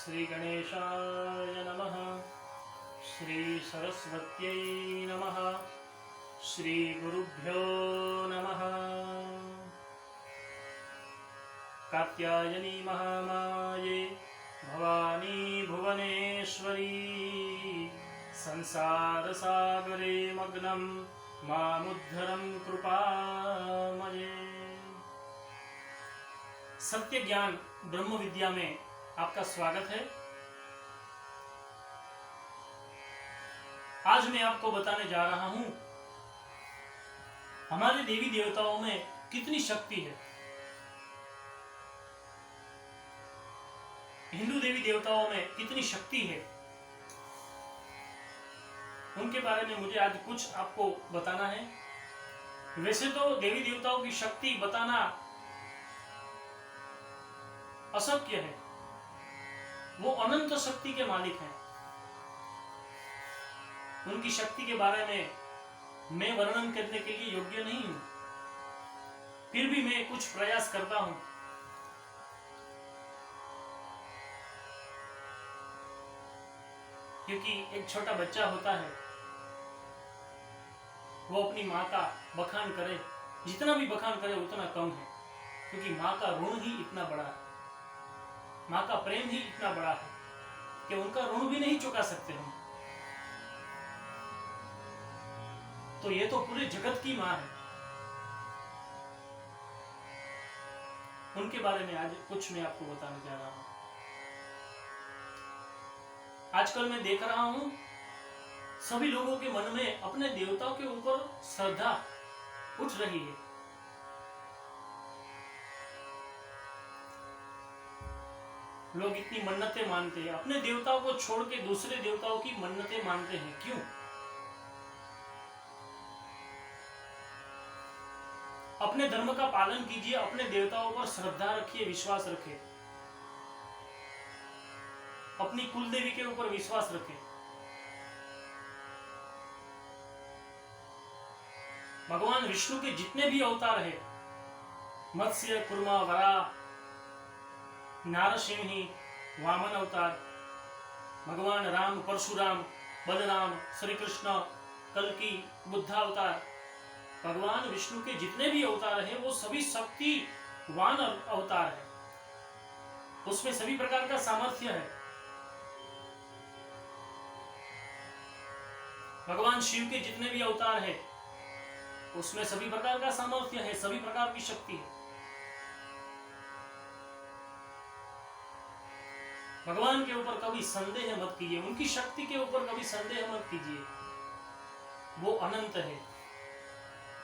श्री गणेशाय नमः। श्री सरस्वत्यै नमः। श्री गुरुभ्यो नमः। कात्यायनी महामाये भवानी भुवनेश्वरी संसार सागरे मग्नं मामुद्धरं कृपामये। सत्य ज्ञान ब्रह्म विद्या में आपका स्वागत है। आज मैं आपको बताने जा रहा हूं हमारे देवी देवताओं में कितनी शक्ति है। हिंदू देवी देवताओं में कितनी शक्ति है, उनके बारे में मुझे आज कुछ आपको बताना है। वैसे तो देवी देवताओं की शक्ति बताना अशक्य है, वो अनंत शक्ति के मालिक हैं। उनकी शक्ति के बारे में मैं वर्णन करने के लिए योग्य नहीं हूं, फिर भी मैं कुछ प्रयास करता हूं। क्योंकि एक छोटा बच्चा होता है, वो अपनी माँ का बखान करे, जितना भी बखान करे उतना कम है, क्योंकि माँ का ऋण ही इतना बड़ा है, माँ का प्रेम ही इतना बड़ा है कि उनका ऋण भी नहीं चुका सकते हम। तो ये तो पूरे जगत की माँ है। उनके बारे में आज कुछ मैं आपको बताने जा रहा हूं। आजकल मैं देख रहा हूं सभी लोगों के मन में अपने देवताओं के ऊपर श्रद्धा उठ रही है। लोग इतनी मन्नतें मानते हैं, अपने देवताओं को छोड़ के दूसरे देवताओं की मन्नतें मानते हैं। क्यों? अपने धर्म का पालन कीजिए, अपने देवताओं पर श्रद्धा रखिए, विश्वास रखिए, अपनी कुल देवी के ऊपर विश्वास रखें। भगवान विष्णु के जितने भी अवतार हैं, मत्स्य, कुर्मा, वराह, नारसिंही, वामन अवतार, भगवान राम, परशुराम, बलराम, श्री कृष्ण, कल्कि, बुद्ध अवतार, भगवान विष्णु के जितने भी अवतार हैं वो सभी शक्तिवान अवतार है। उसमें सभी प्रकार का सामर्थ्य है। भगवान शिव के जितने भी अवतार हैं उसमें सभी प्रकार का सामर्थ्य है, सभी प्रकार की शक्ति है। भगवान के ऊपर कभी संदेह मत कीजिए, उनकी शक्ति के ऊपर कभी संदेह मत कीजिए, वो अनंत है।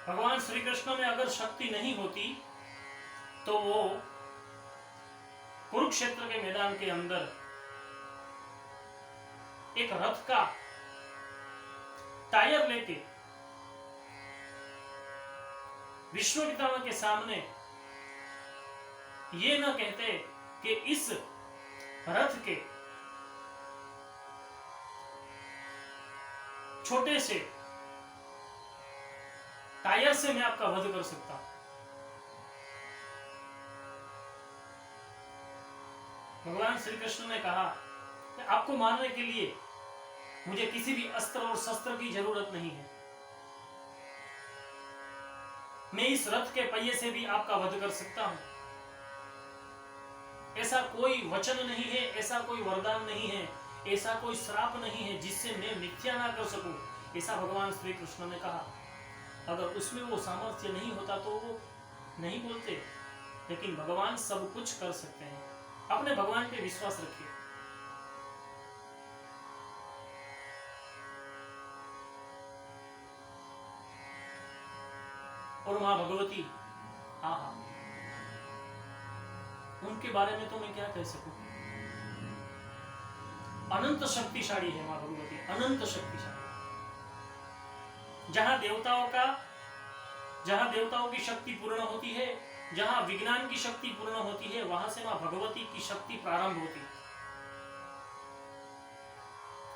भगवान श्री कृष्ण में अगर शक्ति नहीं होती तो वो कुरुक्षेत्र के मैदान के अंदर एक रथ का टायर लेके विष्णु पितामह के सामने ये न कहते कि इस रथ के छोटे से टायर से मैं आपका वध कर सकता हूं। भगवान श्री कृष्ण ने कहा कि आपको मारने के लिए मुझे किसी भी अस्त्र और शस्त्र की जरूरत नहीं है, मैं इस रथ के पहिए से भी आपका वध कर सकता हूं। ऐसा कोई वचन नहीं है, ऐसा कोई वरदान नहीं है, ऐसा कोई श्राप नहीं है जिससे मैं मिथ्या ना कर सकूं, ऐसा भगवान श्री कृष्ण ने कहा। अगर उसमें वो सामर्थ्य नहीं होता तो वो नहीं बोलते, लेकिन भगवान सब कुछ कर सकते हैं। अपने भगवान पे विश्वास रखिए। और मां भगवती, आहा, उनके बारे में तो मैं क्या कह सकूं। अनंत शक्तिशाली है मां भगवती, अनंत शक्तिशाली। जहां देवताओं की शक्ति पूर्ण होती है, जहां विज्ञान की शक्ति पूर्ण होती है, वहां से मां भगवती की शक्ति प्रारंभ होती है।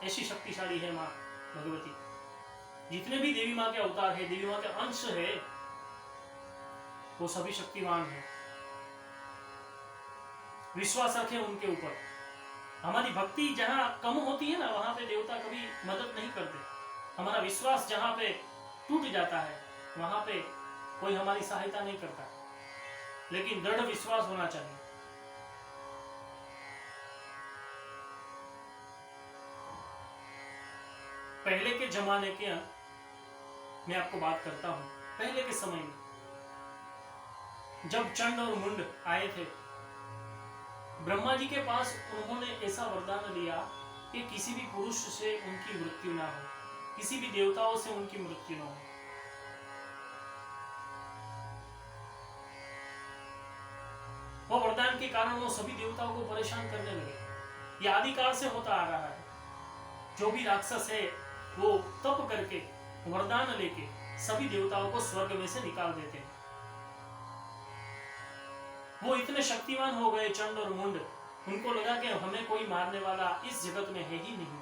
ऐसी शक्तिशाली है मां भगवती। जितने भी देवी मां के अवतार है, देवी मां के अंश है, वो सभी शक्तिवान है। विश्वास रखें उनके ऊपर। हमारी भक्ति जहाँ कम होती है ना, वहां पे देवता कभी मदद नहीं करते। हमारा विश्वास जहाँ पे टूट जाता है वहां पे कोई हमारी सहायता नहीं करता। लेकिन दृढ़ विश्वास होना चाहिए। पहले के जमाने के मैं आपको बात करता हूं, पहले के समय में जब चंड और मुंड आए थे, ब्रह्मा जी के पास उन्होंने ऐसा वरदान लिया कि किसी भी पुरुष से उनकी मृत्यु ना हो, किसी भी देवताओं से उनकी मृत्यु ना हो। वो वरदान के कारण वो सभी देवताओं को परेशान करने लगे। ये आदिकाल से होता आ रहा है। जो भी राक्षस है वो तप करके वरदान लेके सभी देवताओं को स्वर्ग में से निकाल देते हैं। वो इतने शक्तिवान हो गए चंड और मुंड, उनको लगा कि हमें कोई मारने वाला इस जगत में है ही नहीं।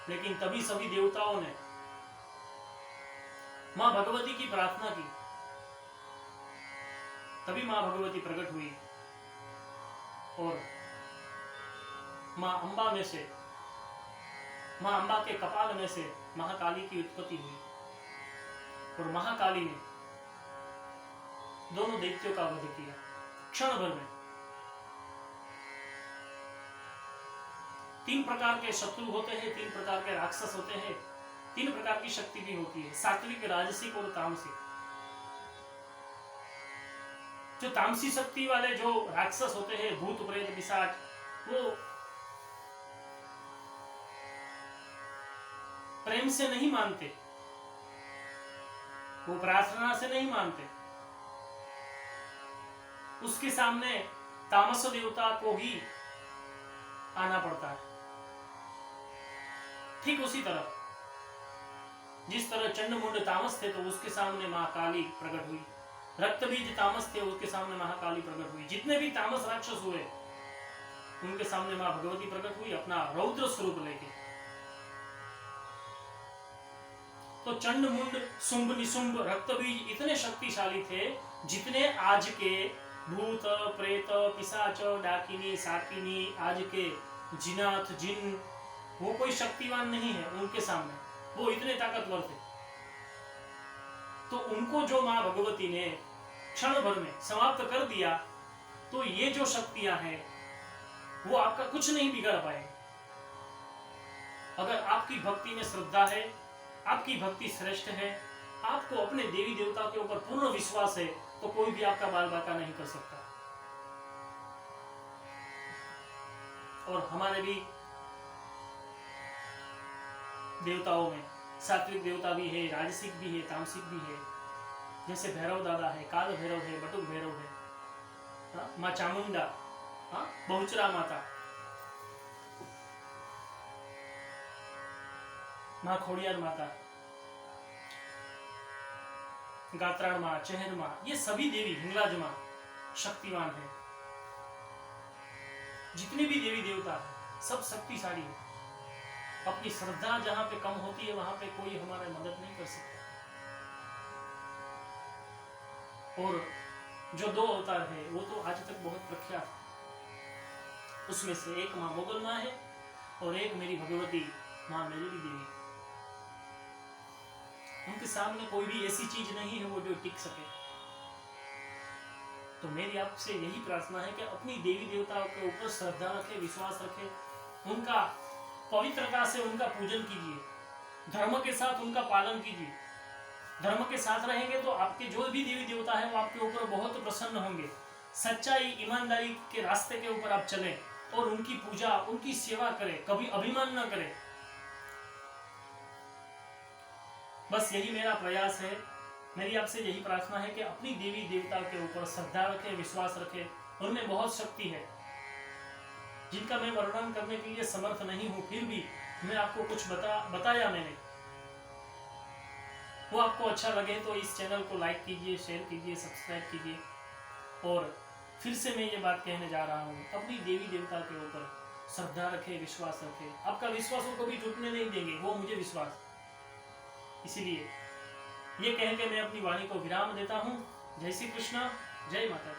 लेकिन तभी सभी देवताओं ने मां भगवती की प्रार्थना की, तभी मां भगवती प्रकट हुई और मां अंबा में से, मां अंबा के कपाल में से महाकाली की उत्पत्ति हुई और महाकाली ने दोनों दैत्यों का वध किया क्षण भर में। 3 प्रकार के शत्रु होते हैं, 3 प्रकार के राक्षस होते हैं, 3 प्रकार की शक्ति भी होती है, सात्विक, राजसिक और तामसिक। जो तामसी शक्ति वाले जो राक्षस होते हैं, भूत प्रेत पिशाच, वो प्रेम से नहीं मानते, वो प्रार्थना से नहीं मानते। उसके सामने तामस देवता को ही आना पड़ता है। ठीक उसी तरह जिस तरह चंडमुंड तामस थे तो उसके सामने महाकाली प्रकट हुई, रक्तबीज तामस थे उसके सामने महाकाली प्रकट हुई। जितने भी तामस राक्षस हुए उनके सामने मां भगवती प्रकट हुई अपना रौद्र स्वरूप लेके। तो चंडमुंड, शुंभ, निशुंभ, रक्तबीज इतने शक्तिशाली थे जितने आज के भूत प्रेत पिशाच डाकिनी साकिनी, आज के जिनाथ जिन, वो कोई शक्तिवान नहीं है उनके सामने, वो इतने ताकतवर थे। तो उनको जो मां भगवती ने क्षण भर में समाप्त कर दिया, तो ये जो शक्तियां हैं वो आपका कुछ नहीं बिगाड़ पाए। अगर आपकी भक्ति में श्रद्धा है, आपकी भक्ति श्रेष्ठ है, आपको अपने देवी देवता के ऊपर पूर्ण विश्वास है, तो कोई भी आपका बाल बाका नहीं कर सकता। और हमारे भी देवताओं में सात्विक देवता भी है, राजसिक भी है, तामसिक भी है। जैसे भैरव दादा है, काल भैरव है, बटुक भैरव है, माँ चामुंडा, बहुचरा माता, माँ खोड़ियार माता, गात्राण माँ, चेहर माँ, ये सभी देवी, हिंगलाज माँ शक्तिवान है। जितने भी देवी देवता है सब शक्तिशाली है। अपनी श्रद्धा जहां पे कम होती है वहां पे कोई हमारी मदद नहीं कर सकता। और जो 2 अवतार है वो तो आज तक बहुत प्रख्यात है। उसमें से एक माँ मोगल माँ है और एक मेरी भगवती माँ मेरी देवी। उनके सामने कोई भी ऐसी चीज नहीं है वो जो टिक सके। तो मेरी आपसे यही प्रार्थना है कि अपनी देवी देवताओं के ऊपर श्रद्धा रखें, विश्वास रखें, उनका पवित्रता से उनका पूजन कीजिए, धर्म के साथ उनका पालन कीजिए। धर्म के साथ रहेंगे तो आपके जो भी देवी देवता है वो आपके ऊपर बहुत प्रसन्न होंगे। सच्चाई ईमानदारी के रास्ते के ऊपर आप चलें और उनकी पूजा, उनकी सेवा करें, कभी अभिमान न करें। बस यही मेरा प्रयास है, मेरी आपसे यही प्रार्थना है कि अपनी देवी देवता के ऊपर श्रद्धा रखें, विश्वास रखें। उनमें बहुत शक्ति है जिनका मैं वर्णन करने के लिए समर्थ नहीं हूं, फिर भी मैं आपको कुछ बताया मैंने। वो आपको अच्छा लगे तो इस चैनल को लाइक कीजिए, शेयर कीजिए, सब्सक्राइब कीजिए। और फिर से मैं ये बात कहने जा रहा हूँ, अपनी देवी देवता के ऊपर श्रद्धा रखें, विश्वास रखें। आपका विश्वास वो कभी टूटने नहीं देंगे, वो मुझे विश्वास। इसीलिए ये कह के मैं अपनी वाणी को विराम देता हूँ। जय श्री कृष्ण, जय माता।